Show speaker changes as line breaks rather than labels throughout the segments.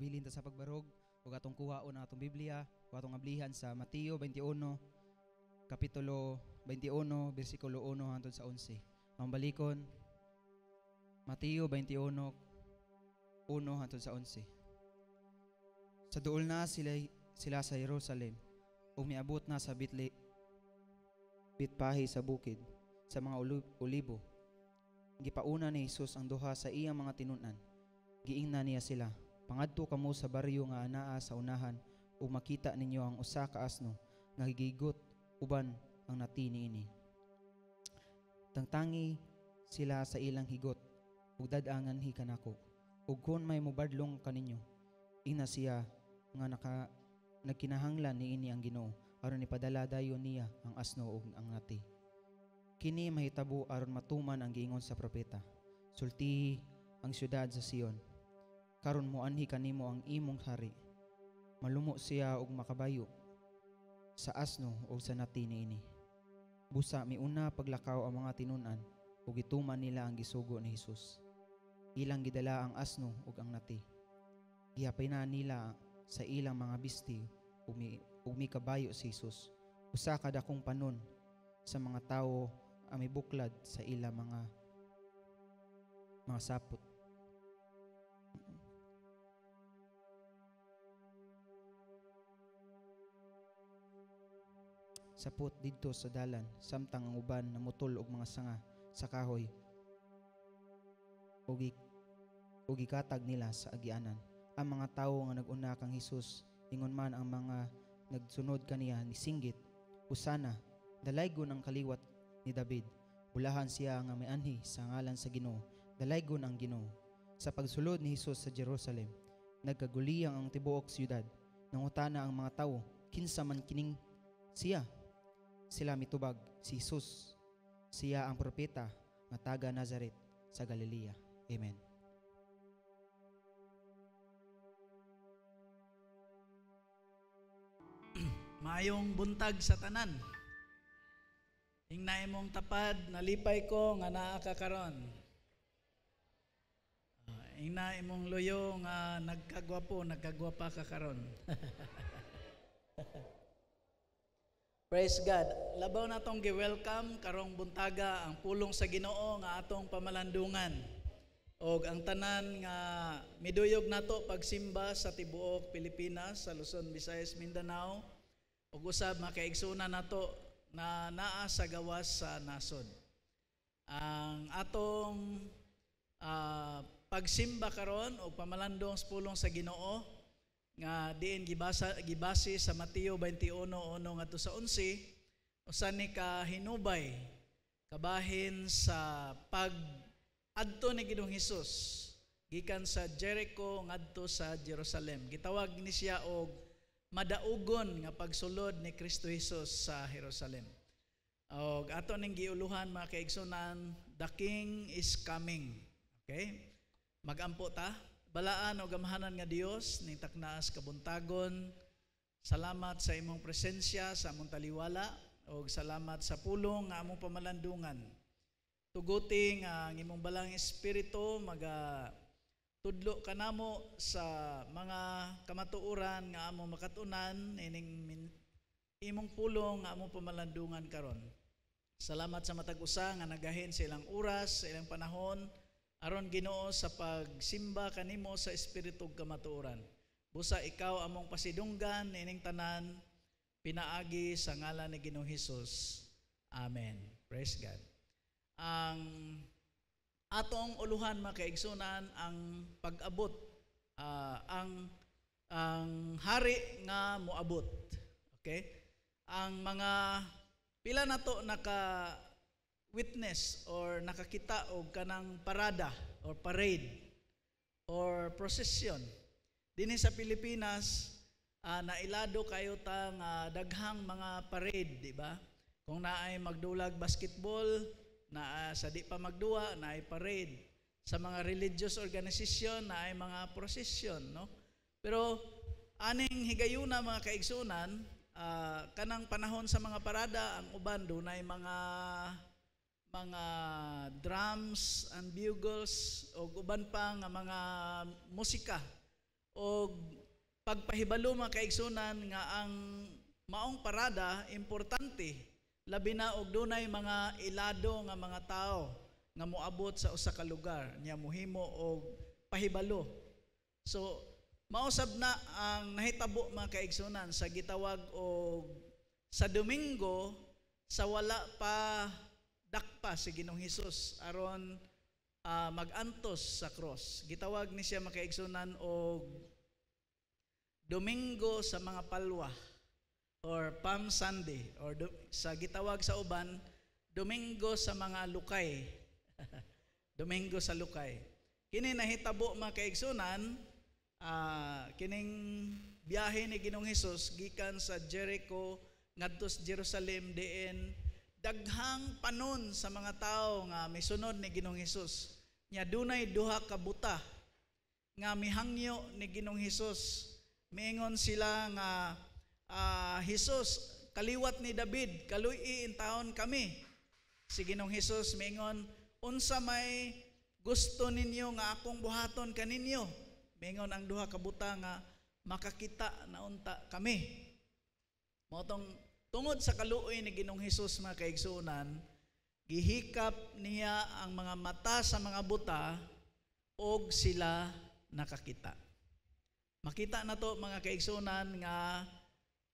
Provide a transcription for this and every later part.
Bilin ta sa pagbarog ug atong kuhaon ang atong Biblia ug atong ablihan sa Mateo 21 kapitulo 21 bersikulo 1 hangtod sa 11. Ang balikon Mateo 21 1 hangtod sa 11. Sa duol na sila sa Jerusalem ug miabot na sa Bitpahi sa bukid sa mga olibo. Gipauna ni Jesus ang duha sa iyang mga tinun-an. Giingna niya sila, "Pangadto kamo sa baryo nga anaa sa unahan ug makita ninyo ang usa ka asno nga gigigot uban ang nati niini. Tangtangi sila sa ilang higot ug dad-angan hi kanako. Ug kun may mobadlong kaninyo, ingna siya nga nagkinahanglan niini ang Ginoo aron ipadala dayon niya ang asno ug ang nati. Kini mahitabo aron matuman ang giingon sa propeta. Sultihi ang syudad sa Sion. Karon moanhi kanimo ang imong hari. Malumo siya og makabayo sa asno o sa nati niini." Busa miuna paglakaw ang mga tinun-an ug gituman nila ang gisugo ni Jesus. Ilang gidala ang asno ug ang nati. Gihapinan nila sa ilang mga bisti ug mikabayo si Jesus. Usa ka dakong panon sa mga tawo ang mibuklad sa ilang mga sapot. Sapot didto sa dalan samtang ang uban namutol og mga sanga sa kahoy ug ikatag nila sa agianan. Ang mga tawo nga nag-una kang Hesus ingon man ang mga nagsunod kaniya ni singgit, "Hosana, dalaygon ang kaliwat ni David. Bulahan siya nga may anhi sa ngalan sa Ginoo. Dalaygon ang Ginoo." Sa pagsulod ni Hesus sa Jerusalem, nagkaguliyang ang tibuok siyudad. Nangutana ang mga tawo, "Kinsa man kining siya?" Sila mitubag, "Si Jesus. Siya ang propeta nga taga Nazaret sa Galilea." Amen.
Maayong buntag sa tanan. Ingna imong tapad, nalipay ko nga naa ka karon. Ingna imong luyo nga nagkagwapa ka karon. Praise God. Labaw na tong gi-welcome karong buntaga ang pulong sa Ginoo nga atong pamalandungan. Og ang tanan nga miduyog nato pagsimba sa tibuok Pilipinas, sa Luzon, Visayas, Mindanao, ug usab makaigsunan nato na naa sa gawas sa nasod. Ang atong pagsimba karon o pamalandong sa pulong sa Ginoo nga diin gibase sa Mateo 21:1 ngadto sa 11, usa ni ka hinubay kabahin sa pag-adto ni Ginoong Hesus gikan sa Jericho ngadto sa Jerusalem. Gitawag ni siya og madaugon nga pagsulod ni Kristo Hesus sa Jerusalem. Og ato ning giuluhan mga kaigsunan, the King is coming. Okay? Magampo ta. Balaan o gamahanan nga Dios ning taknaas kabuntagon. Salamat sa imong presensya sa among taliwala o salamat sa pulong nga among pamalandungan. Tuguti nga ang imong balang espiritu tudlo kanamo sa mga kamatuoran nga among makatunan ining imong pulong nga among pamalandungan karon. Salamat sa matag usa nga nagahin sa ilang oras, sa ilang panahon aron Ginoo sa pagsimba kanimo sa espiritu ug kamatuoran. Busa ikaw among pasidunggan ining tanan pinaagi sa ngalan ni Ginoong Hesus. Amen. Praise God. Ang atong uluhan mga kaigsunan ang pag-abot, ang hari nga moabot. Okay? Ang mga pila nato witness or nakakita og kanang parada or parade or procession dinhi sa Pilipinas. Nailado kayo ta nga daghang mga parade, di ba? Kung naay magdulag basketball, sa di pa magduwa naay parade. Sa mga religious organization naay mga procession, no? Pero aning higayuna mga kaigsunan, kanang panahon sa mga parada ang uban dunay mga drums and bugles o uban pa nga mga musika o pagpahibalo mga kaigsunan nga ang maong parada importante, labi na og dunay mga ilado nga mga tao nga moabot sa usa ka lugar nya mohimo og pahibalo. So mausab na ang nahitabo mga kaigsunan sa gitawag og sa Domingo sa wala pa dakpa si Ginoong Hesus aron magantos sa cross. Gitawag ni siya mga kaigsunan og Domingo sa mga palwa or Palm Sunday or sa gitawag sa uban Domingo sa mga lukay. Domingo sa lukay. Kini nahitabo mga kaigsunan kining biyahe ni Ginoong Hesus gikan sa Jericho ngadto sa Jerusalem diin daghang panon sa mga tao nga misunod ni Ginoong Hesus. Nya dunay duha ka buta nga mihangyo ni Ginoong Hesus. Miingon sila nga Hesus, kaliwat ni David, kaluy in taon kami. Si Ginoong Hesus miingon, unsa may gusto ninyo nga akong buhaton kaninyo? Miingon ang duha ka buta nga makakita na unta kami. Motong tungod sa kaluoy ni Ginoong Hesus mga kaigsunan, gihikap niya ang mga mata sa mga buta og sila nakakita. Makita na to mga kaigsunan nga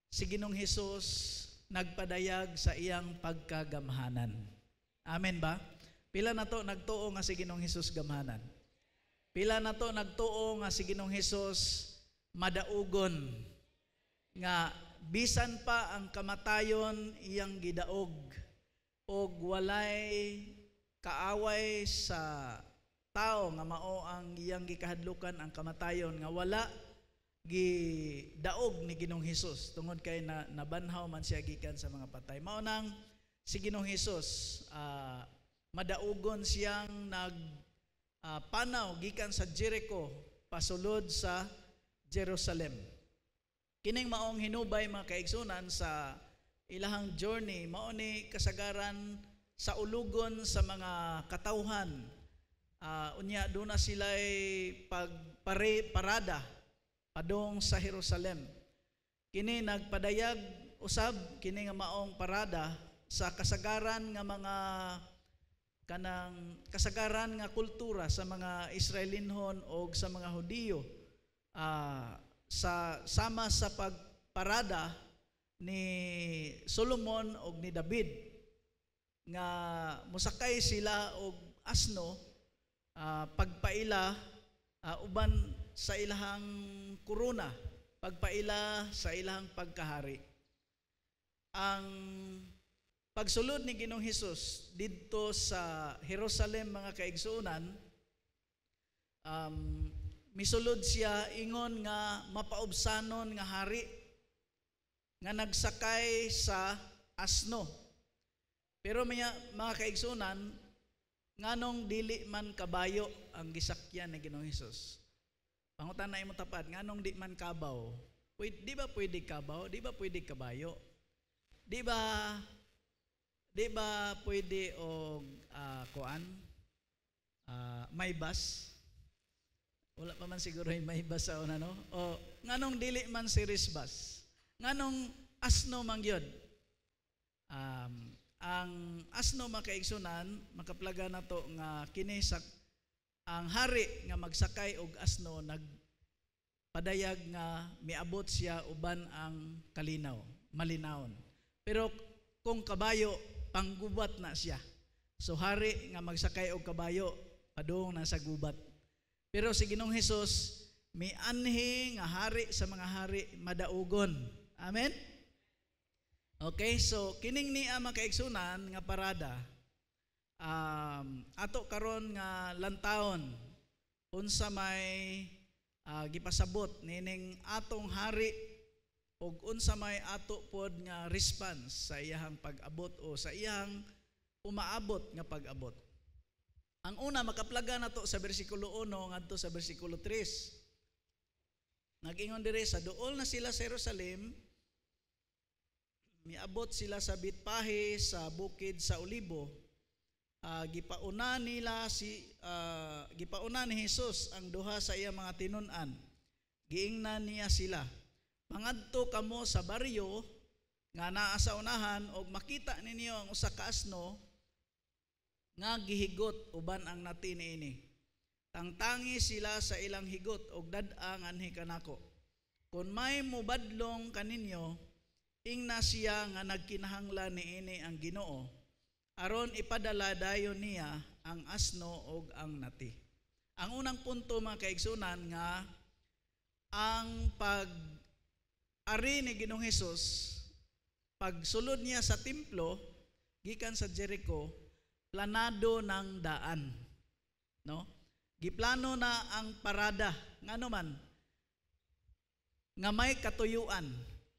si Ginoong Hesus nagpadayag sa iyang pagkagamhanan. Amen ba? Pila na to nagtuo nga si Ginoong Hesus gamhanan. Pila na to nagtuo nga si Ginoong Hesus madaugon nga bisan pa ang kamatayon iyang gidaog og walay kaaway sa tao nga mao ang iyang gikahadlukan ang kamatayon nga wala gidaog ni Ginoong Hesus tungod kay nabanhaw man siya gikan sa mga patay. Mao nang si Ginoong Hesus madaugon siyang panaw gikan sa Jericho pasulod sa Jerusalem. Kining maong hinubay mga kaigsunan sa ilahang journey mao ni kasagaran sa ulugon sa mga katawhan. Unya doon na sila'y parada padong sa Jerusalem. Kini nagpadayag usab kini nga maong parada sa kasagaran nga mga kanang kasagaran nga kultura sa mga Israelinhon o sa mga Hudiyo sa sama sa pagparada ni Solomon o ni David nga musakay sila og asno pagpaila uban sa ilahang kuruna, pagpaila sa ilahang pagkahari. Ang pagsulod ni Ginoong Hesus didto sa Jerusalem mga kaigsuunan, misulod siya ingon nga mapaubsanon nga hari nga nagsakay sa asno. Pero mga kaigsunan, nganong dili man kabayo ang gisakyan ni Ginoong Hesus? Pangutan na imo tapad, nganong di man kabaw? Di ba pwede kabaw? Di ba pwede kabayo? Di ba pwede og may bus? Wala pa man siguro yung may bus sa una, no? O nganong dili man series bus? Nganong asno man gyud? Ang asno makaigsunan, makaplaga na to nga kinisak ang hari nga magsakay og asno nagpadayag nga miabot siya uban ang kalinaw, malinawon. Pero kung kabayo, panggubat na siya. So hari nga magsakay og kabayo, padung na sa gubat. Pero si Ginoong Hesus, mianhi nga hari sa mga hari madaugon. Amen? Okay, so kining niya makaigsunan nga parada, ato karon nga lantawon, unsa may gipasabot nining atong hari ug unsa may ato pod nga response sa iyang pag-abot o sa iyang umaabot nga pag-abot. Ang una makaplaga nato sa bersikulo 1 ngadto sa bersikulo 3. Nag-ingon dire sa duol na sila sa Jerusalem, miabot sila sa Betpahe sa bukid sa Olibo. Gipauna ni Hesus ang duha sa iyang mga tinun-an giingnan niya sila, mangadto kamo sa baryo nga naa sa unahan og makita ninyo ang usa ka asno nga gihigot uban ang nati niini. Tangtangi sila sa ilang higot og dad-a nganhi kanako. Kung may mubadlong kaninyo, ingna siya nga nagkinahanglan niini ang Ginoo, aron ipadala dayon niya ang asno og ang nati. Ang unang punto mga kaigsunan nga ang pag-ari ni Ginoong Hesus, pagsulod niya sa templo gikan sa Jericho, planado ng daan, no? Giplano na ang parada ngano man nga may katuyuan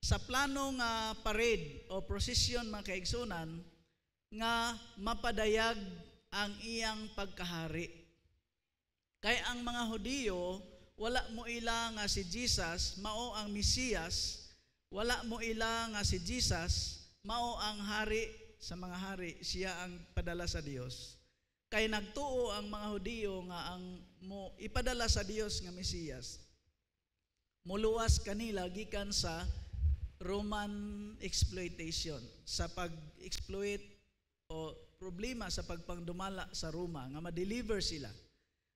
sa plano nga parade o procession mga kaigsunan nga mapadayag ang iyang pagkahari. Kay ang mga Hudiyo wala mo ila nga si Jesus mao ang Mesiyas, wala mo ila nga si Jesus mao ang hari sa mga hari, siya ang padala sa Dios. Kay nagtuo ang mga Hudiyo nga ang mo ipadala sa Dios nga Mesiyas, muluwas kanila gikan sa Roman exploitation, sa pag-exploit o problema sa pagpangdumala sa Roma nga ma-deliver sila.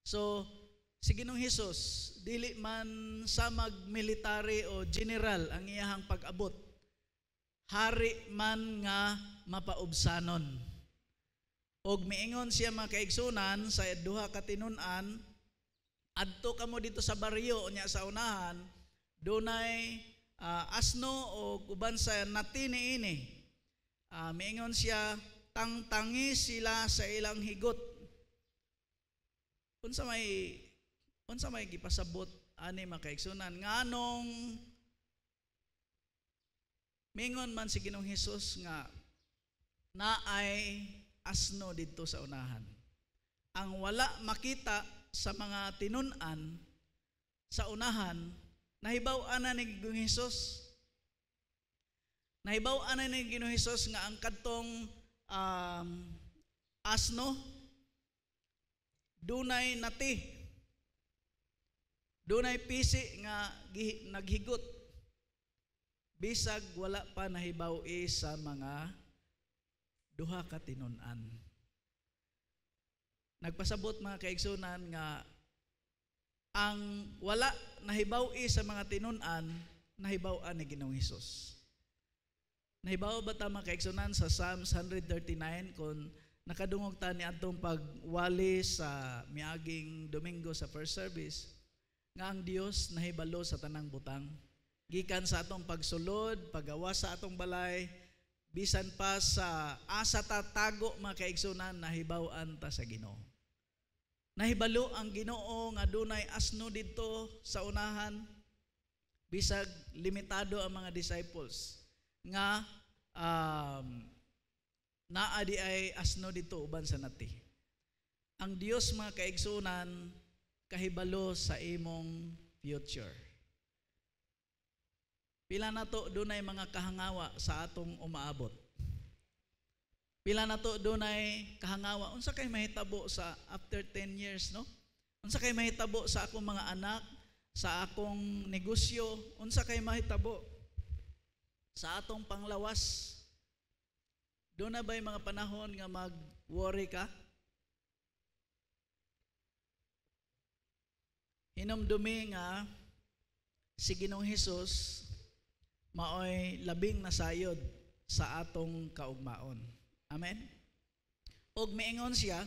So si Ginoong Hesus dili man samag military o general ang iyahang pag-abot, hari man nga mapaubsanon. Og miingon siya mga kaigsunan sa duha ka tinun-an, adto kamo dito sa baryo nya sa unahan, dunay asno o uban sa nati niini. Miingon siya, tangtangi sila sa ilang higot. Unsa may gipasabot ani mga kaigsunan nganong mingon man si Ginoong Hesus nga naay asno dito sa unahan. Ang wala makita sa mga tinun-an sa unahan, nahibaw-an na ni Ginoong Hesus. Nahibaw-an na ni Ginoong Hesus nga ang kadtong asno dunay nati, dunay pisi nga naghigot, bisag wala pa nahibaw-i sa mga duha ka tinun-an. Nagpasabot mga kaigsunan nga ang wala nahibaw-i sa mga tinun-an, nahibaw-an ni Ginoong Hesus. Nahibaw ba ta mga kaigsunan sa Psalms 139 kung nakadungog ta ni atong pagwali sa miaging Domingo sa first service nga ang Dios nahibalo sa tanang butang. Gikan sa atong pagsulod, paggawas sa atong balay, bisan pa sa asa tatago mga kaigsunan, nahibaw-an ta sa Ginoo. Nahibalo ang Ginoo nga dunay asno dito sa unahan, bisag limitado ang mga disciples nga naa di ay asno dito uban sa nati. Ang Dios mga kaigsunan kahibalo sa imong future. Pila na to dunay mga kahangawa sa atong umaabot. Pila na to dunay kahangawa. Unsa kay mahitabo sa after 10 years, no? Unsa kay mahitabo sa akong mga anak, sa akong negosyo, unsa kay mahitabo sa atong panglawas. Doon na ba'y mga panahon nga mag-worry ka? Hinumdumi nga si Ginoong Hesus maoy labing nasayod sa atong kaugmaon. Amen? Og miingon siya,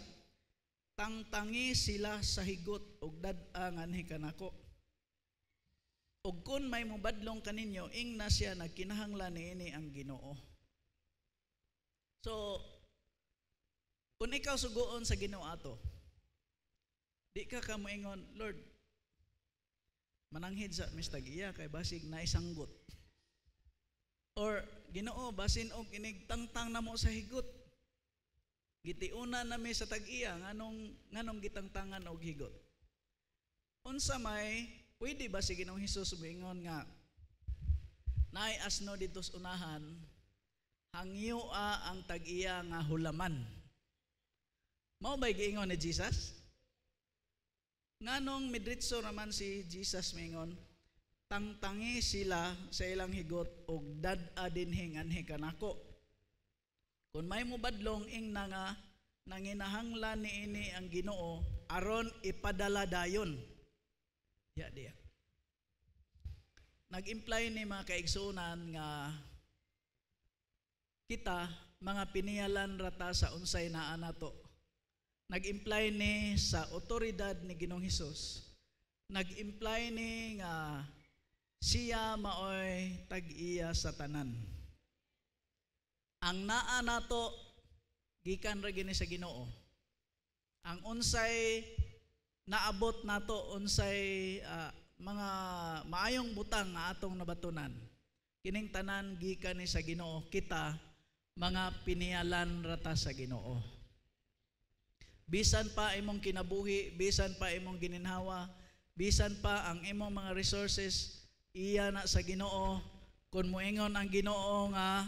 tangtangi sila sa higot og dad-a nganhi kanako. Og kun may mubadlong kaninyo, ingna siya nagkinahanglan niini ang Ginoo. So, kung ikaw suguon sa Ginoo ato, di ka moingon, Lord, mananghid sa mistag iya kay basig na isanggot. Or Ginoo, basin og inigtangtang namo sa higot. Gitiuna nami sa tag-iya nganong gitangtangan og higot. Unsa may pwede ba si Ginoong Hesus moingon nga naay asno dito sa unahan, hangyoa ang tag-iya nga hulaman. Mao ba'y giingon ni Jesus? Nganong midritso naman si Jesus moingon, tangtangi sila sa ilang higot og dad-a dinhi nganhi kanako. Kung may mubadlong ing na nga nanginahanglan niini ang Ginoo aron ipadala dayon. Ya diya. Nag-imply ni mga kaigsunan nga kita mga piniyalan rata sa unsay naa nato. Nag-imply ni sa otoridad ni Ginoong Hesus. Nag-imply ni nga siya maoy tag-iya sa tanan. Ang naa nato gikan ra gini sa Ginoo. Ang unsay naabot nato, unsay mga maayong butang nga atong nabatunan, kining tanan gikan ni sa Ginoo. Kita mga piniyalan rata sa Ginoo. Bisan pa imong kinabuhi, bisan pa imong gininhawa, bisan pa ang imong mga resources, iya na sa Ginoo. Kung moingon ang Ginoo nga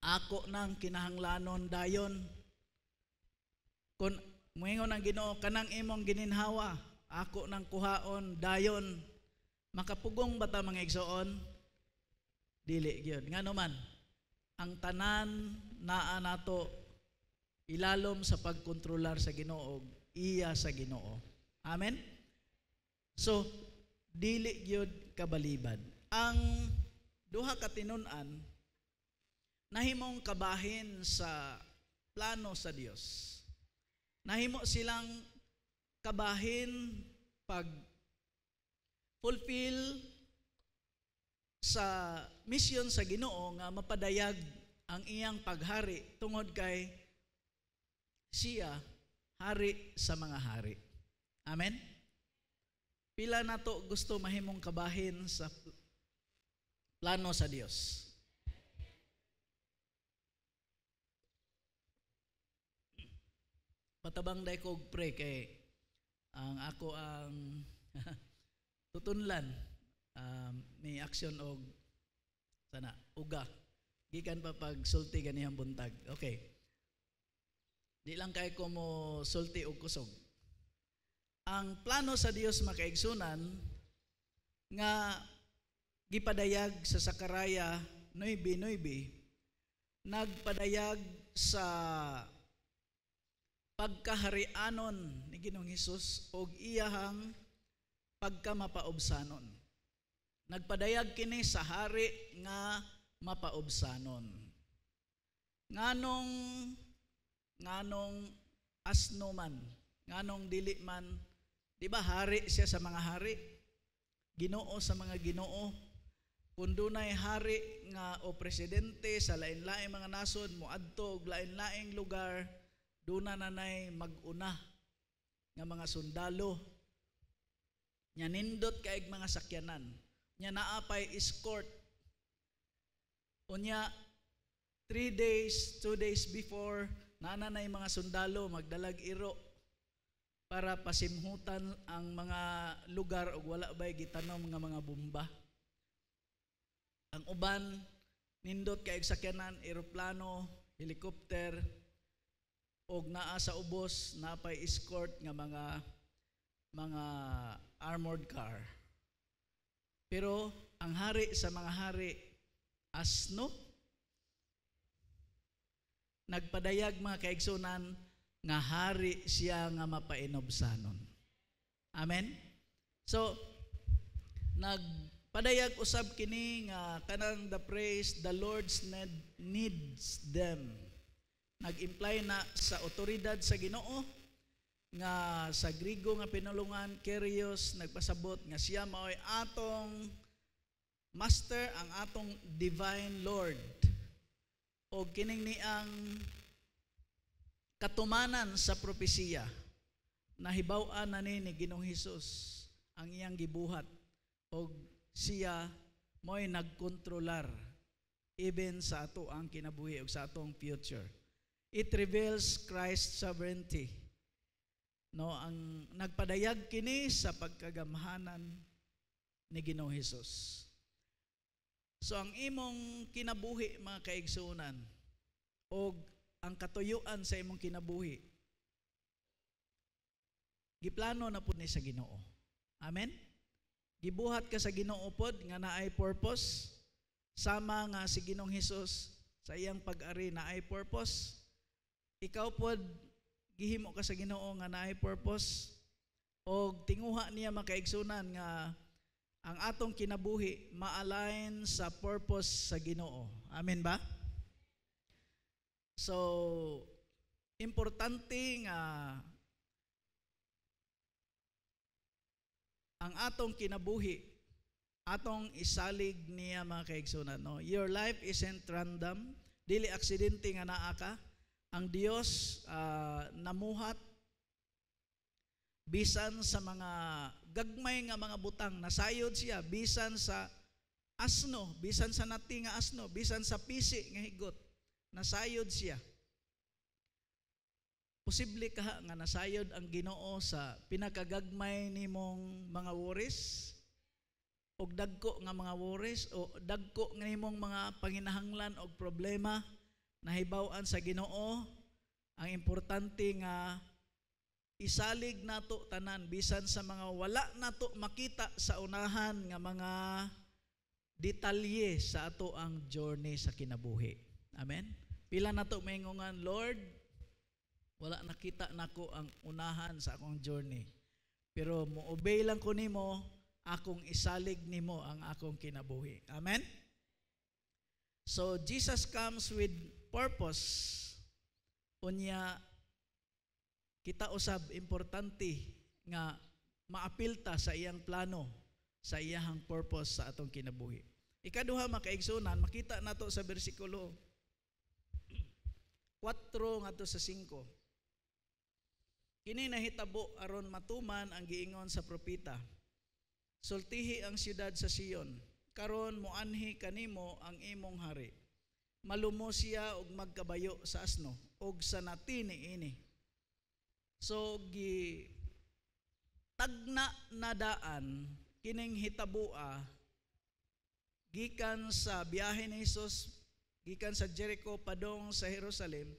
ako nang kinahanglanon dayon, kung moingon ang Ginoo kanang imong gininhawa, ako nang kuhaon dayon, makapugong bata mga igsoon? Dili gyud. Ngano man ang tanan naa nato ilalom sa pagkontrolar sa Ginoo, iya sa Ginoo. Amen? So, dili gyud kabalibad. Ang duha ka tinun-an nahimong kabahin sa plano sa Dios. Nahimo silang kabahin pag fulfill sa mission sa Ginoo nga mapadayag ang iyang paghari tungod kay siya hari sa mga hari. Amen? Pila nato gusto mahimong kabahin sa plano sa Dios? Patabang day ko pray kay ang ako ang tutunlan may action og sana uga gikan pa pag sulti ganihang buntag. Okay. Di lang kay ko mo sulti og kusog. Ang plano sa Dios makaigsunan nga gipadayag sa Sakaraya 9:9, nagpadayag sa pagkaharianon ni Ginoong Hesus og iyahang pagkamapaobsanon. Nagpadayag kini sa hari nga mapaobsanon. Nganong asno man, nganong dili man, di ba hari siya sa mga hari, Ginoo sa mga Ginoo. Kung dunay hari nga o presidente sa lain-laing mga nasod moadto og lain-laing lugar, duna nanay mag-una nga mga sundalo. Nya nindot kaig mga sakyanan. Nya naapay escort. Unya 3 days, 2 days before, nananay mga sundalo magdalag iro para pasimhutan ang mga lugar o wala ba'y gitanom nga mga bomba. Ang uban, nindot kaig sakyanan, eroplano, helicopter, og naa sa ubos, napay escort nga mga armored car. Pero ang hari sa mga hari, asno, nagpadayag mga kaigsunan nga hari siya nga mapainobsanon. Amen? So, nagpadayag usab kini nga kanang the praise the Lord's needs them. Nag-imply na sa otoridad sa Ginoo nga sa Grigo nga pinulungan Kyrios nagpasabot nga siya maoy atong master, ang atong divine Lord. O kining niang katumanan sa propesiya nahibaw-an na ni Ginoong Hesus ang iyang gibuhat og siya mo'y nagkontrolar even sa ato ang kinabuhi og sa atong future. It reveals Christ's sovereignty. No, ang nagpadayag kini sa pagkagamhanan ni Ginoong Hesus. So ang imong kinabuhi mga kaigsunan o ang katuyuan sa imong kinabuhi, giplano na po ni sa Ginoo. Amen? gibuhat ka sa Ginoo pod nga naay purpose, sama nga si Ginoong Hesus sa iyang pag-ari naay purpose, ikaw pod gihimo ka sa Ginoo nga naay purpose, o tinguha niya makaigsunan nga ang atong kinabuhi ma-align sa purpose sa Ginoo. Amen ba? So, importante nga ang atong kinabuhi, atong isalig niya mga kaigsunan. No? Your life isn't random, dili aksidente nga naa ka. Ang Dios namuhat bisan sa mga gagmay nga mga butang, nasayod siya bisan sa asno, bisan sa nati nga asno, bisan sa pisi nga higot, nasayod siya. Posible ka nga nasayod ang Ginoo sa pinakagagmay nimong mga worries o dagko nga mga worries o dagko nga nimong mga panginahanglan o problema na hibaw-an sa Ginoo. Ang importante nga isalig nato tanan bisan sa mga wala nato makita sa unahan nga mga detalye sa ato ang journey sa kinabuhi. Amen. Pila nato maingongan, Lord, wala nakita nako ang unahan sa akong journey. Pero mo-obey lang ko nimo, akong isalig nimo ang akong kinabuhi. Amen? So, Jesus comes with purpose. Unya, kita usab, importante nga maapilta sa iyang plano, sa iyang purpose sa atong kinabuhi. Ikaduha, makaigsunan, makita nato sa bersikulo 4 ngadto sa 5. Kini nahitabo aron matuman ang giingon sa propeta. Sultihi ang siyudad sa Sion, karon moanhi kanimo ang imong hari. Malumo siya og magkabayo sa asno og sa nati niini. So tagna na daan kining hitabua gikan sa biyahe ni Hesus gikan sa Jericho padong sa Jerusalem,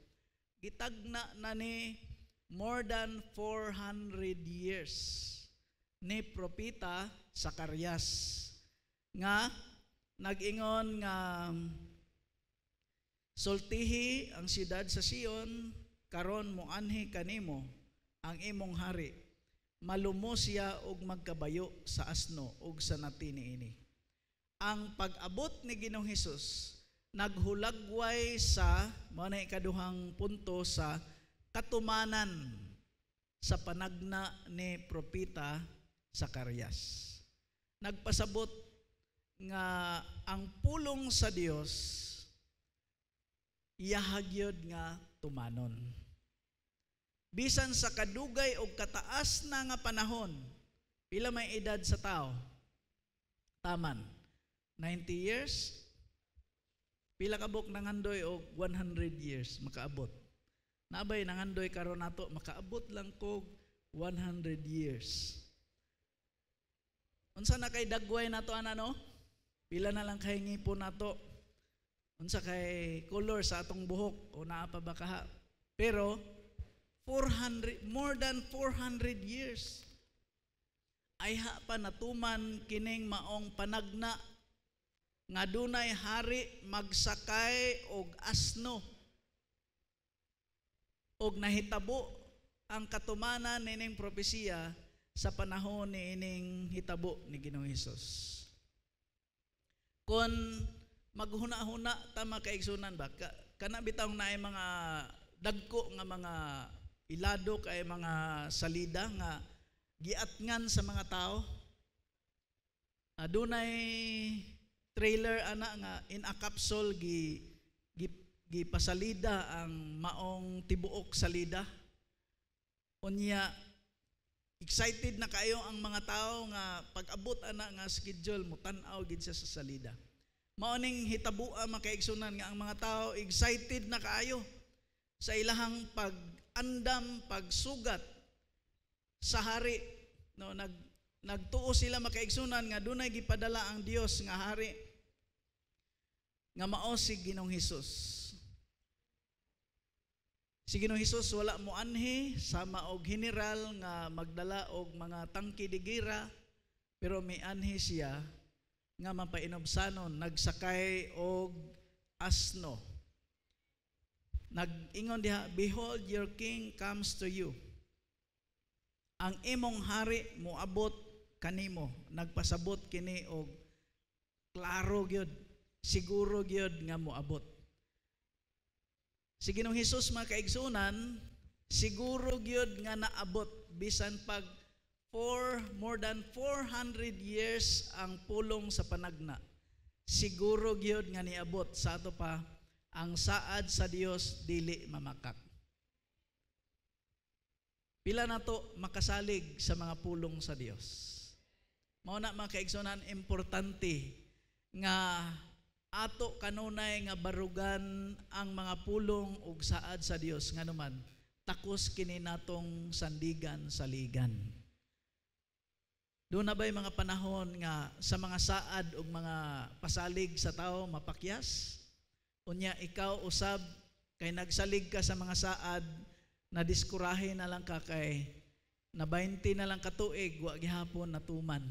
gitagna na ni more than 400 years ni propeta Zacarias nga nag-ingon nga sultihi ang siyudad sa Sion, karon moanhi kanimo ang imong hari. Malumo siya og magkabayo sa asno og sa nati niini. Ang pag-abot ni Ginoong Hesus naghulagway sa mao na ikaduhang punto sa katumanan sa panagna ni propeta Zacarias. Nagpasabot nga ang pulong sa Dios iyahagyod nga tumanon. Bisan sa kadugay o kataas na nga panahon, pila may edad sa tao? Taman. 90 years? Pila kabok nangandoy og 100 years makaabot. Nabay nangandoy karon nato makaabot lang kog 100 years. Unsa na kay dagway nato no? Pila na lang kay ngipon nato? Unsa kay color sa atong buhok o naa pa ba kaha? Pero 400, more than 400 years ay pa natuman kining maong panagna nga dunay hari magsakay og asno. Og nahitabo ang katumanan nining propesiya sa panahon ni ining hitabo ni Ginoong Hesus. Kon maghuna-huna ta makaigsunan ba kana bitaw naay mga dagko nga mga ilado kay mga salida nga giatngan sa mga tao. Adunay trailer ana nga in a capsule gipasalida ang maong tibuok salida. Unya excited na kayo ang mga tao nga pag-abot ana nga schedule mo tan-aw gid sa salida. Mao ning hitabua makaigsunan nga ang mga tao excited na kaayo sa ilahang pag-andam, pagsugat sa hari. No, nagtuo sila makaigsunan nga dunay gipadala ang Dios nga hari nga mao si Ginoong Hesus. Si Ginoong Hesus wala mo anhi sama og general nga magdala og mga tangki de gera pero may anhi siya nga mapainobsanon, nagsakay og asno. Nag-ingon diha, behold, your king comes to you. Ang imong hari moabot kanimo. Nagpasabot kini og klaro gyud, siguro gyud nga moabot. Si Ginoong Hesus mga kaigsunan, siguro gyud nga naabot bisan pag more than 400 years ang pulong sa panagna. Siguro gyud nga niabot sa ato pa ang saad sa Dios dili mamakak. Pila na to makasalig sa mga pulong sa Dios. Mao na mga kaigsunan, importante nga ato kanunay nga barugan ang mga pulong ug saad sa Dios nganuman takos kini natong sandigan saligan. Doon na ba'y mga panahon nga sa mga saad ug mga pasalig sa tao mapakyas? Unya ikaw usab kay nagsalig ka sa mga saad, na diskurahe na lang ka kay na 20 na lang katuig wa gihapon natuman.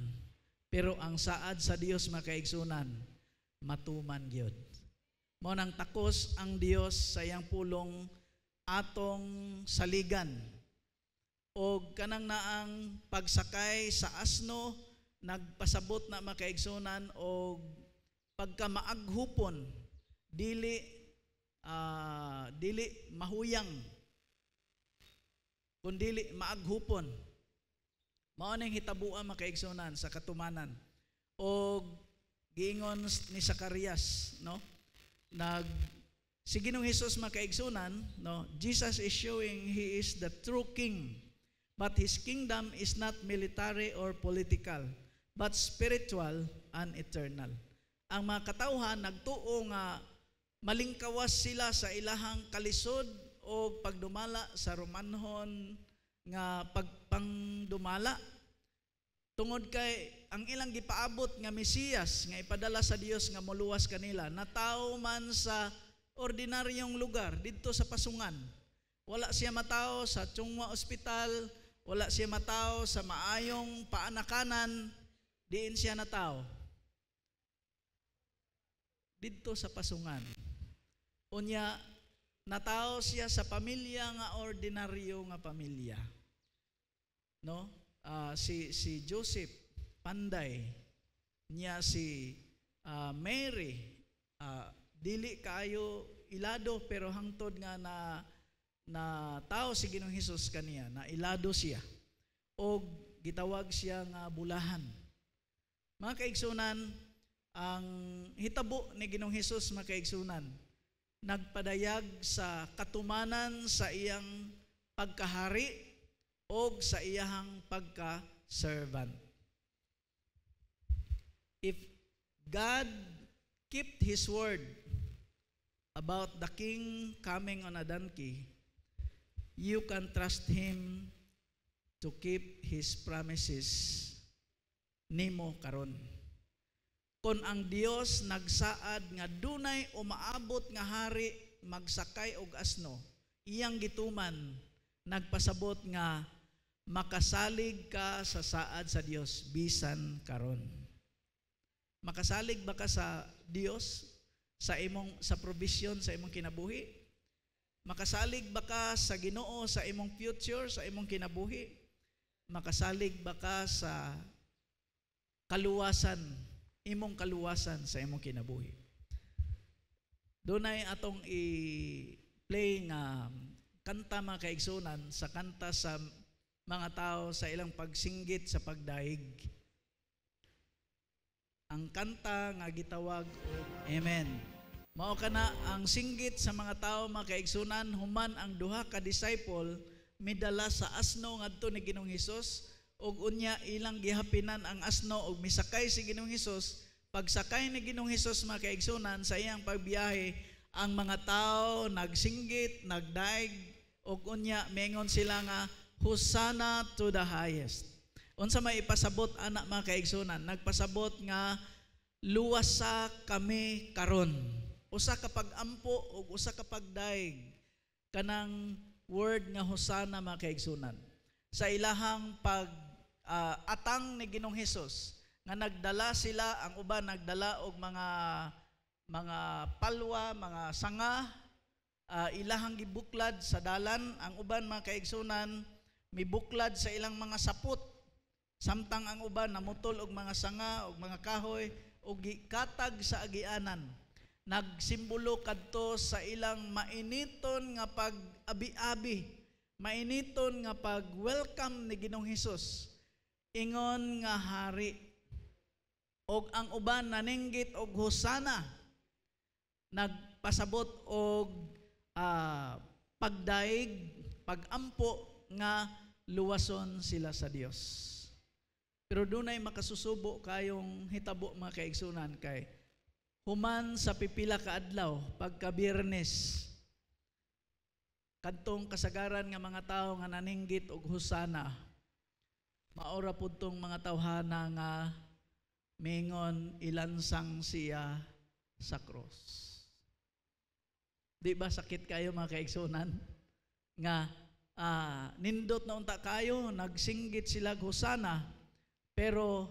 Pero ang saad sa Dios mga kaigsunan, matuman gyud. Mao nang takos ang Dios sa iyang pulong atong saligan. O kanang naang pagsakay sa asno, nagpasabot na mga kaigsunan o pagkamaaghupon, dili mahuyang, kundili maaghupon. Mao ning hitabuan mga kaigsunan sa katumanan. O giingon ni Zacarias, no? Si Ginoong Hesus mga kaigsunan, no? Jesus is showing He is the true King. But His kingdom is not military or political, but spiritual and eternal. Ang mga katawhan nagtuo nga malingkawas sila sa ilahang kalisod o pagdumala sa Romanhon nga pagpangdumala. Tungod kay ang ilang gipaabot nga Mesiyas nga ipadala sa Dios nga moluwas kanila, natawo man sa ordinaryong lugar didto sa pasungan. Wala siya matao sa Chungwa Ospital, wala siya matao sa maayong paanakanan, diin siya natao didto sa pasungan. Unya natao siya sa pamilya nga ordinaryo nga pamilya. No? Si Joseph Panday, niya si Mary, dili kayo ilado pero hangtod nga na tao si Ginoong Hesus kaniya, na ilado siya o gitawag siya nga bulahan. Mga kaigsunan, ang hitabo ni Ginoong Hesus mga kaigsunan, nagpadayag sa katumanan sa iyang pagkahari o sa iyang pagka-servant. If God kept His word about the King coming on a donkey, you can trust Him to keep His promises nimo karon. Kung ang Dios nagsaad nga dunay umaabot nga hari magsakay og asno, iyang gituman nagpasabot nga makasalig ka sa saad sa Dios bisan karon. Makasalig ba ka sa Dios sa provision sa imong kinabuhi? Makasalig ba ka sa Ginoo sa imong future, sa imong kinabuhi? Makasalig ba ka sa kaluwasan, imong kaluwasan sa imong kinabuhi? Dunay atong i-play nga kanta mga kaigsunan, sa kanta sa mga tao sa ilang pagsinggit sa pagdaig. Ang kanta nga gitawag og Amen. Mao kana ang singgit sa mga tao mga kaigsunan, human ang duha ka disciple midala sa asno ngadto ni Ginoong Hesus, ug unya ilang gihapinan ang asno ug misakay si Ginoong Hesus. Pagsakay ni Ginoong Hesus mga kaigsunan sa iyang pagbiyahe, ang mga tao nagsinggit, nagdaig, ug unya mengon sila nga Hosanna to the highest. Unsa may ipasabot ana mga kaigsunan? Nagpasabot nga luwasa kami karon. Usa ka pag-ampo ug usa ka pagdaig kanang word nga Hosanna mga kaigsunan. Sa ilahang atang ni Ginoong Hesus, nga nagdala sila, ang uban nagdala og mga palwa, mga sanga, ilahang gibuklad sa dalan. Ang uban mga kaigsunan mibuklad sa ilang mga sapot, samtang ang uban namutol og mga sanga og mga kahoy og gikatag sa agianan. Nagsimbolo kadto sa ilang mainiton nga pag-abi-abi, mainiton nga pag-welcome ni Ginoong Hesus ingon nga hari. Og ang uban naninggit og hosana, nagpasabot og pagdaig, pagampo nga luwason sila sa Dios. Pero dunay makasusubo kayong hitabo mga kaigsunan kay human sa pipila ka adlaw pagka Biyernes, kadtong kasagaran nga mga tawo nga naninggit og hosana, maora pud tong mga tawhana nga mingon ilansang siya sa cross. Di ba sakit kayo mga kaigsunan nga nindot na unta kayo, nagsinggit sila hosana, pero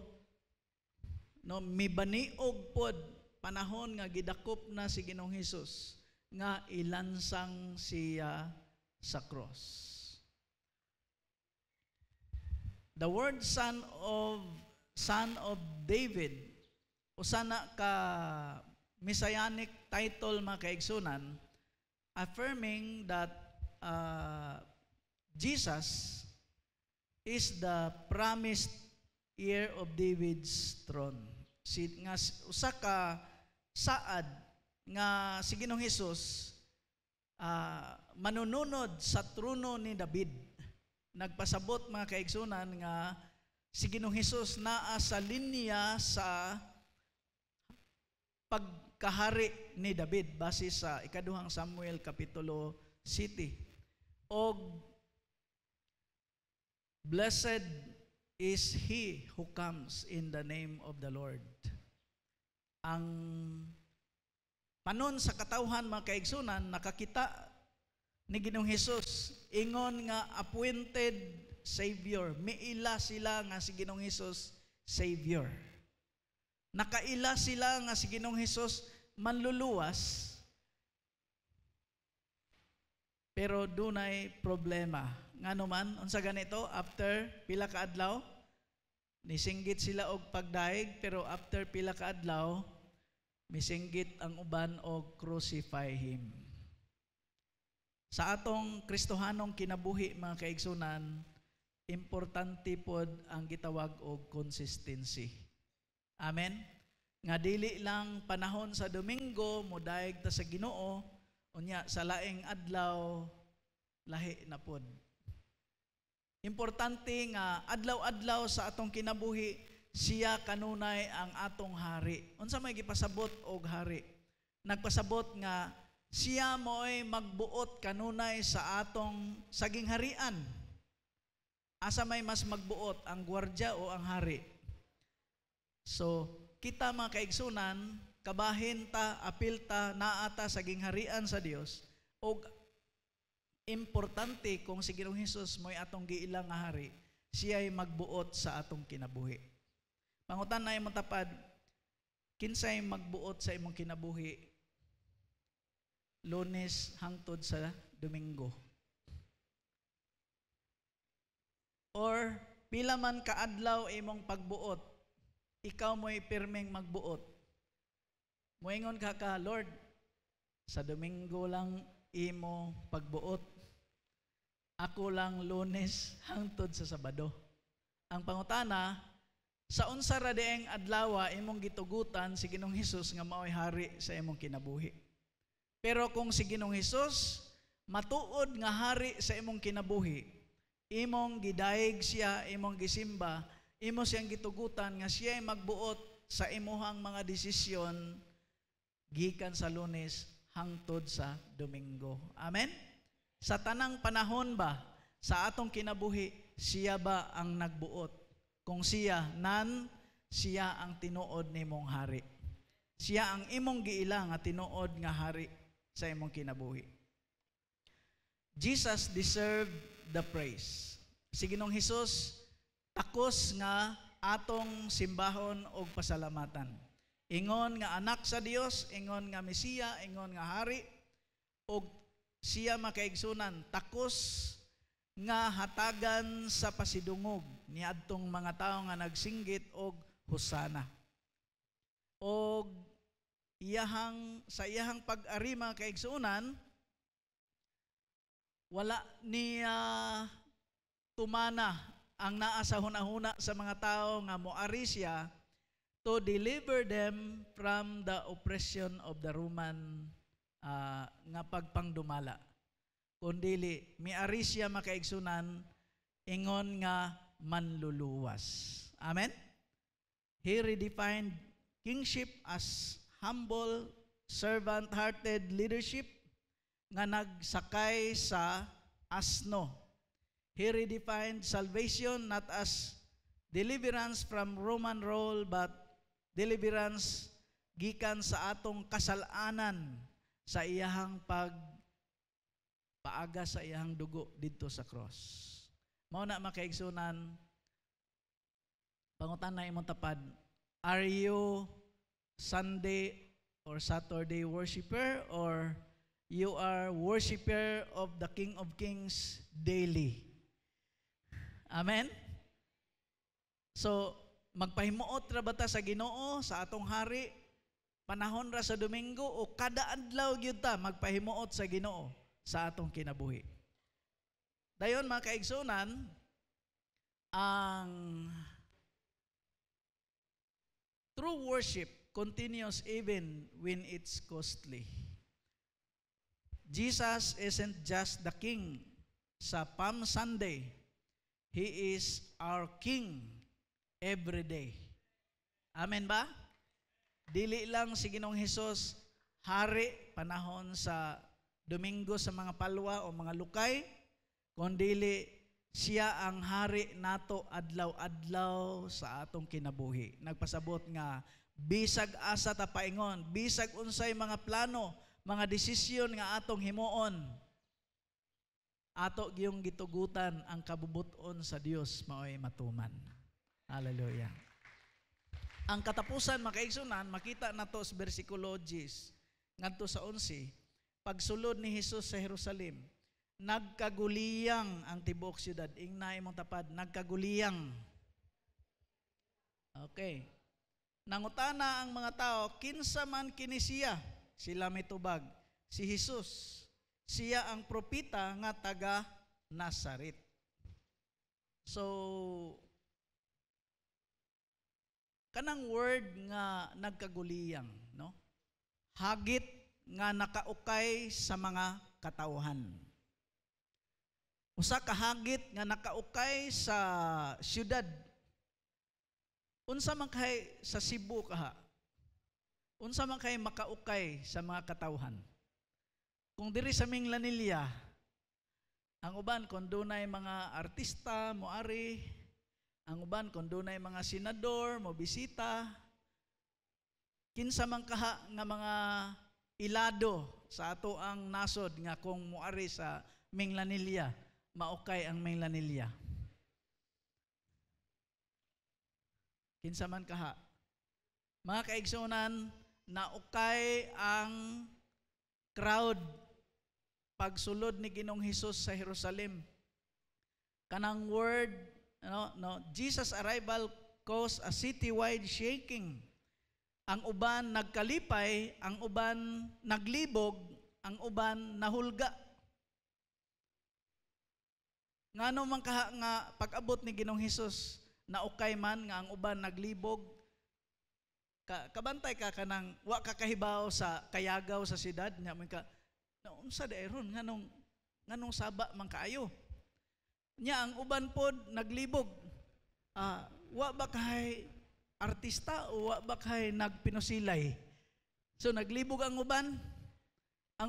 no, mibaniog pod panahon nga gidakop na si Ginoong Hesus nga ilansang siya sa cross. The word son of David, usana ka messianic title mga kaigsunan, affirming that Jesus is the promised heir of David's throne. Usa ka saad nga si Ginoong Hesus manununod sa trono ni David. Nagpasabot mga kaigsunan nga si Ginoong Hesus naa sa linya sa pagkahari ni David base sa ikaduhang Samuel kapitulo 7. Og blessed is he who comes in the name of the Lord. Ang panon sa katawhan mga kaigsunan, nakakita ni Ginoong Hesus ingon nga appointed Savior. Miila sila nga si Ginoong Hesus Savior. Nakaila sila nga si Ginoong Hesus manluluwas, pero dunay problema. Ngano man, unsa ganito, after pila ka adlaw, nisinggit sila og pagdaig, pero after pila ka adlaw, misinggit ang uban og crucify him. Sa atong Kristohanong kinabuhi mga kaigsunan, importante pod ang gitawag og consistency. Amen? Nga dili lang panahon sa Domingo, modaig ta sa Ginoo, unya sa laing adlaw, lahi na pod. Importante nga adlaw-adlaw sa atong kinabuhi, siya kanunay ang atong hari. Unsa may gipasabot og hari? Nagpasabot nga siya mo'y magbuot kanunay sa atong saging harian. Asa may mas magbuot, ang gwardya o ang hari? So, kita mga kaigsunan, kabahin ta, apil ta, naata saging harian sa Dios, o importante kung si Ginoong Hesus mo'y atong giilang nga hari, siya'y magbuot sa atong kinabuhi. Pangutan na imong tapad, kinsay magbuot sa imong kinabuhi, Lunes hangtod sa Domingo? Or pila man kaadlaw imong pagbuot, ikaw mo'y pirmeng magbuot. Moingon ka, Lord, sa Domingo lang imo pagbuot. Ako lang Lunes hangtod sa Sabado. Ang pangutana, sa unsa ra dieng adlaw imong gitugutan si Ginoong Hesus nga mao'y hari sa imong kinabuhi. Pero kung si Ginoong Hesus matuod nga hari sa imong kinabuhi, imong gidaig siya, imong gisimba, imo siyang gitugutan nga siya ay magbuot sa imuhang mga desisyon gikan sa Lunes hangtod sa Domingo. Amen? Sa tanang panahon ba, sa atong kinabuhi, siya ba ang nagbuot? Kung siya, siya ang tinuod nimong hari. Siya ang imong giila nga tinuod nga hari sa imong kinabuhi. Jesus deserved the praise. Si Ginoong Hesus takos nga atong simbahon og pasalamatan. Ingon nga anak sa Dios, ingon nga Mesiya, ingon nga hari, og siya makaigsunan takos nga hatagan sa pasidungog niadtong mga tawo nga nagsinggit og hosana. Og sa iyahang pag-arima kaigsunan, wala niya tumana ang naa sa hunahuna sa mga tao nga moari siya to deliver them from the oppression of the Roman nga pagpangdumala. Kundili miari siya makaigsunan ingon nga manluluwas. Amen? He redefined kingship as humble, servant-hearted leadership nga nagsakay sa asno. He redefined salvation not as deliverance from Roman rule but deliverance gikan sa atong kasalanan sa iyahang paaga sa iyahang dugo didto sa cross. Mao na makaigsunan, pangutan na imong tapad, are you Sunday or Saturday worshiper or you are worshiper of the King of Kings daily? Amen? So, magpahimuot ra ba ta sa Ginoo sa atong hari, panahon ra sa Domingo, o kada adlaw gyud ta magpahimuot sa Ginoo sa atong kinabuhi? Dayon mga kaigsunan, ang true worship continues even when it's costly. Jesus isn't just the King sa Palm Sunday. He is our King every day. Amen ba? Dili lang si Ginoong Hesus hari panahon sa Domingo sa mga palwa o mga lukay, kundili siya ang hari nato adlaw-adlaw sa atong kinabuhi. Nagpasabot nga bisag asa ta paingon, bisag unsay mga plano, mga desisyon nga atong himuon, ato giyong gitugutan ang kabubuton sa Dios maoy matuman. Hallelujah. Ang katapusan makaigsunan, makita nato sa bersikulo 10 ngadto sa 11, pagsulod ni Hesus sa Jerusalem, nagkaguliyang ang tibuok syudad. Ingna imong tapad, nagkaguliyang. Okay. Nangutana ang mga tao, kinsa man kini siya? Sila mitubag, si Hesus. Siya ang propeta nga taga Nazaret. So, kanang word nga nagkaguliyang, no? Hagit nga nakaukay sa mga katawhan. Usa ka hagit nga nakaukay sa syudad. Unsa man kay sa Cebu kaha? Unsa man kay makaukay sa mga katawhan? Kung diri sa Minglanilla, ang uban kung dunay mga artista moari, ang uban kung dunay mga senador mo bisita, kinsa man kaha nga mga ilado sa ato ang nasod nga kung moari sa Minglanilla, maukay ang Minglanilla. Kinsa man kaha. Mga kaigsunan, naukay ang crowd pagsulod ni Ginoong Hesus sa Jerusalem. Kanang word, Jesus' arrival caused a citywide shaking. Ang uban nagkalipay, ang uban naglibog, ang uban nahulga. Ngano man kaha nga pag-abot ni Ginoong Hesus, naukay man nga ang uban naglibog, kabantay ka kanang wa ka kahibaw sa kayagaw sa siyudad nya man ka naunsa daeron nganong saba man kaayo nya ang uban pod naglibog, wa ba kay artista o wa ba kay nagpinusilay, so naglibog ang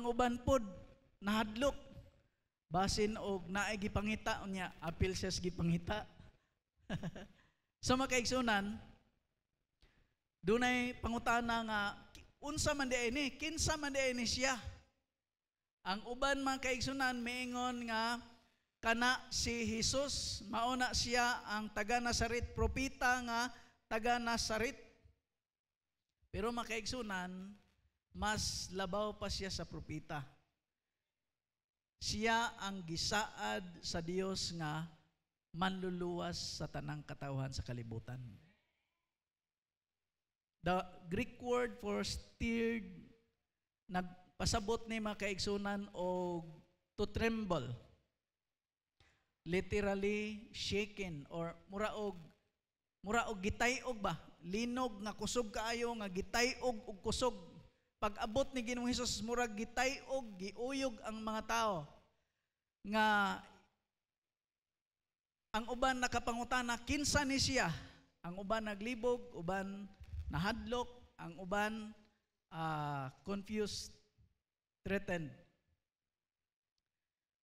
uban pod nahadlok basin og naay gipangita nya apil siya sa gipangita. So makaigsunan, dunay pangutana nga unsa man diay ni, kinsa man diay ni siya. Ang uban mga kaigsunan miingon nga kana si Jesus, mauna siya ang taga Nazaret, propita nga taga Nazaret. Pero makaigsunan, mas labaw pa siya sa propita. Siya ang gisaad sa Dios nga manluluwas sa tanang katawhan sa kalibutan. The Greek word for stirred, nagpasabot ni mga kaigsunan o to tremble. Literally shaken or mura og gitayog ba? Linog nga kusog kaayo nga gitayog og kusog. Pag abot ni Ginoong Hesus mura gitayog, giuyog ang mga tao nga ang uban nakapangutana kinsa ni siya. Ang uban naglibog, uban nahadlok, ang uban confused, threatened.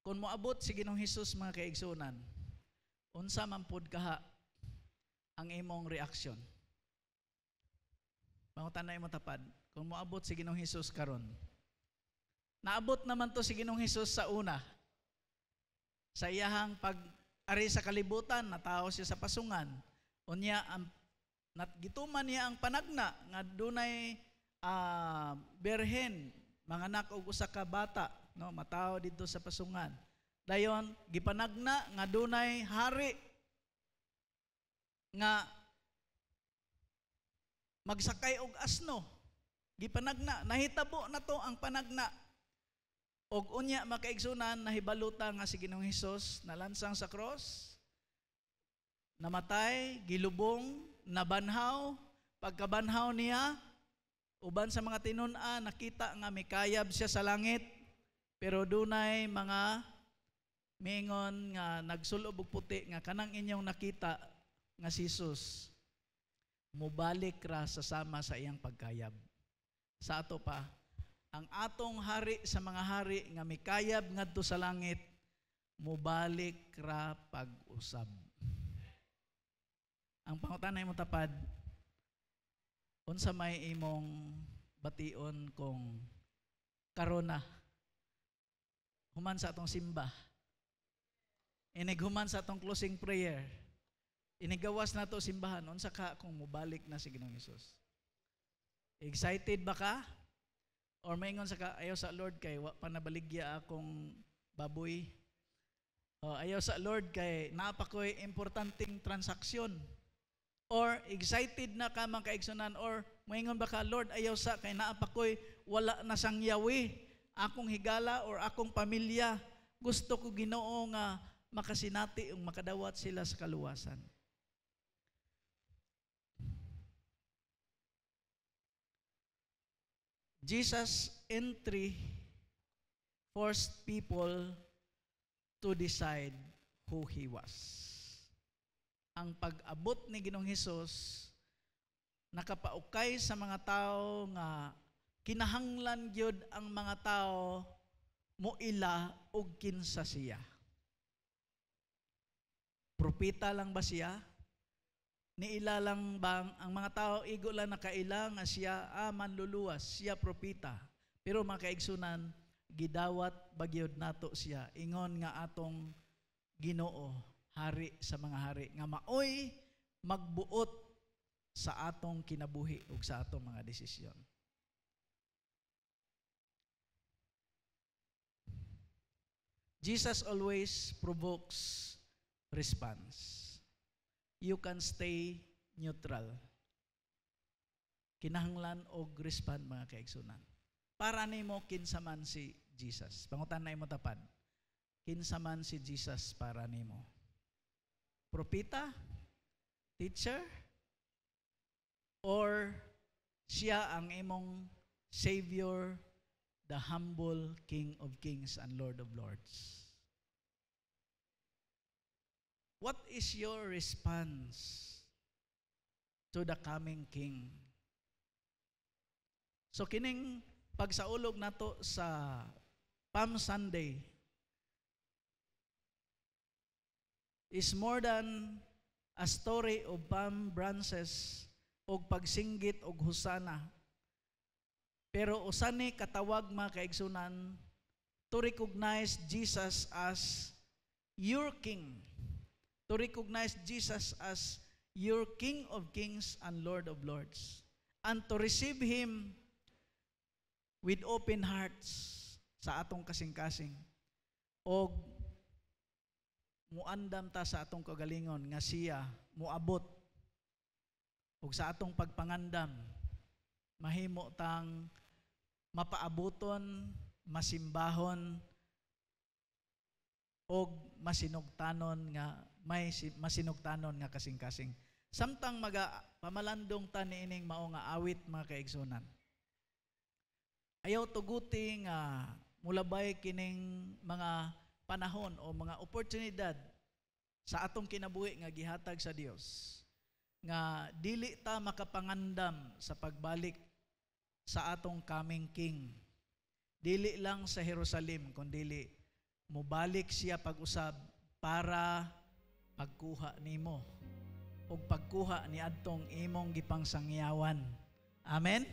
Kung moabot si Ginoong Hesus mga kaigsunan, unsa man pud kaha ang imong reaksyon? Pangutan na imong tapad, kung moabot si Ginoong Hesus karon. Naabot naman to si Ginoong Hesus sa una. Sa iyahang pag-ari sa kalibutan, natao siya sa pasungan. Unya gituman niya ang panagna nga dunay berhen, manganak og usa ka bata, no, matao dito sa pasungan. Dayon gipanagna nga dunay hari nga magsakay og asno. Gipanagna, nahitabo na to ang panagna. Og unya makaigsunan nahibaluta nga si Ginoong Hesus nalansang sa cross, namatay, gilubong, nabanhaw. Pagkabanhaw niya, uban sa mga tinun-an, nakita nga mikayab siya sa langit, pero dunay mga mingon nga nagsulob og puti nga kanang inyong nakita nga si Jesus mubalik ra sa sama sa iyang pagkayab. Sa ato pa, ang atong hari sa mga hari nga mikayab ngadto sa langit mubalik ra pag-usab. Ang pangutanay mo tapad, unsa may imong bation kung karona human sa atong simba, inighuman sa atong closing prayer, inigawas na to simbahan, unsa ka kung mubalik na si Ginoong Hesus? Excited ba ka? Or maingon sa ka, ayaw sa Lord kay wa pa nabaligya akong baboy. O ayaw sa Lord kay naapa ko'y importanteng transaksyon. Or excited na ka mga kaigsunan, or maingon ba ka, Lord, ayaw sa kay naapa ko'y wala na sang yawi, akong higala or akong pamilya. Gusto ko Ginoo nga makasinati o makadawat sila sa kaluwasan. Jesus' entry forced people to decide who He was. Ang pag-abot ni Ginoong Hesus nakapaukay sa mga tao nga kinahanglan gyud ang mga tao moila og kinsa siya. Propeta lang ba siya? Niila lang bang ang mga tao igo lang nakaila nga siya manluluwas, siya propeta. Pero mga kaigsunan, gidawat bagyod nato siya. Ingon nga atong Ginoo, hari sa mga hari, nga maoy magbuot sa atong kinabuhi ug sa atong mga desisyon. Jesus always provokes response. You can stay neutral. Kinahanglan og respond mga kaigsunan. Para nimo kinsa man si Jesus. Pangutan na imo tapad. Kinsa man si Jesus para nimo? Propeta? Teacher? Or siya ang imong Savior, the humble King of Kings and Lord of Lords? What is your response to the coming King? So kining pagsaulog nato sa Palm Sunday is more than a story of palm branches og pagsinggit og husana. Pero usani katawag mga kaigsunan to recognize Jesus as your King. To recognize Jesus as your King of Kings and Lord of Lords. And to receive Him with open hearts sa atong kasing-kasing. O muandam ta sa atong kagalingon nga siya muabot. O sa atong pagpangandam, mahimo tang mapaabuton, masimbahon, o masinugtanon nga may masinugtanon nga kasing-kasing. Samtang pamalandong ta niining mao nga awit mga kaigsunan. Ayaw tuguti nga mulabay kining mga panahon o mga oportunidad sa atong kinabuhi nga gihatag sa Dios nga dili ta makapangandam sa pagbalik sa atong coming King. Dili lang sa Jerusalem kundi mubalik siya pag-usab para pagkuha nimo o pagkuha ni adtong imong gipangsangyawan. Amen?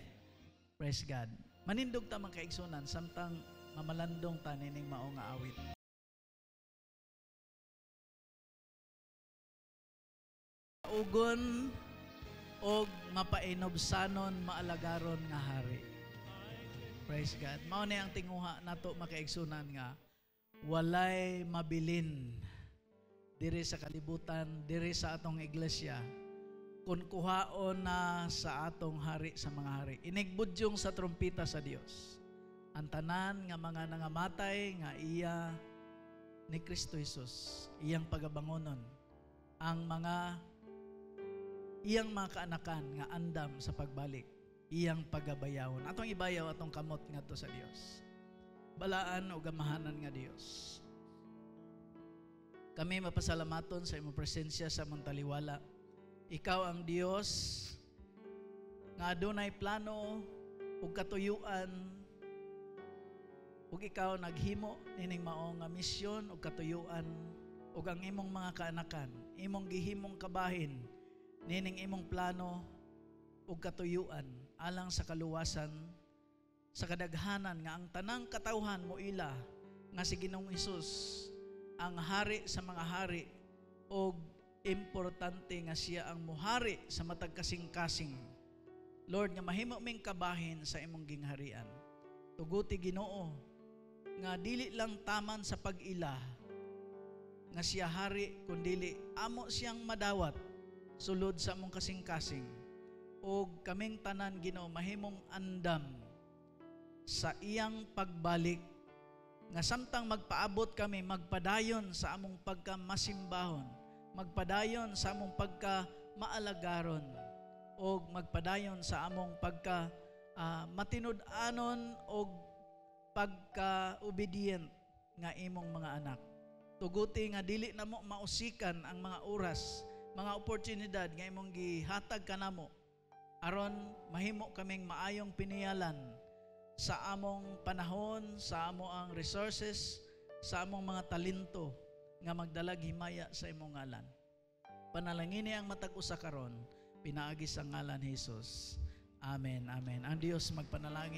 Praise God. Manindog ta mga kaigsunan samtang mamalandong ta nining mao nga awit. Ugon og mapainobsanon maalagaron nga hari. Praise God. Mao ni ang tinguha nato makaigsunan nga walay mabilin diri sa kalibutan, diri sa atong iglesia kun kuhaon na sa atong hari sa mga hari. Inigbudyong sa trumpita sa Dios. Ang tanan nga mga nangamatay nga iya ni Kristo Jesus, iyang pagabangonon. Ang iyang mga kaanakan nga andam sa pagbalik, iyang pagabayawon. Atong ibayaw atong kamot ngadto sa Dios. Balaan o gamahanan nga Dios. Kami mapasalamaton sa imong presensya sa among taliwala. Ikaw ang Dios nga adunay plano ug katuyuan ug ikaw naghimo nining mao nga misyon ug katuyuan ug ang imong mga kaanakan, imong gihimong kabahin nining imong plano ug katuyuan alang sa kaluwasan sa kadaghanan nga ang tanang katawhan mo ila nga si Ginoong Hesus ang hari sa mga hari ug importante nga siya ang muhari sa matag kasing-kasing. Lord, nga mahimo ming kabahin sa imong gingharian. Tuguti Ginoo nga dili lang taman sa pag-ila nga siya hari kundili amo siyang madawat sulod sa among kasing-kasing. Og kaming tanan Ginoo mahimong andam sa iyang pagbalik nga samtang magpaabot kami magpadayon sa among pagkamasimbahon, magpadayon sa among pagka-maalagaron o magpadayon sa among matinud-anon o pagka-obedient nga imong mga anak. Tuguti nga dili na mo mausikan ang mga oras, mga oportunidad nga imong gihatag kanamo aron mahimo kaming maayong piniyalan sa among panahon, sa among resources, sa among mga talento nga magdalag himaya sa imong ngalan. Panalangini ang matag usa karon, pinaagi sa ngalan Hesus. Amen. Amen. Ang Dios magpanalangin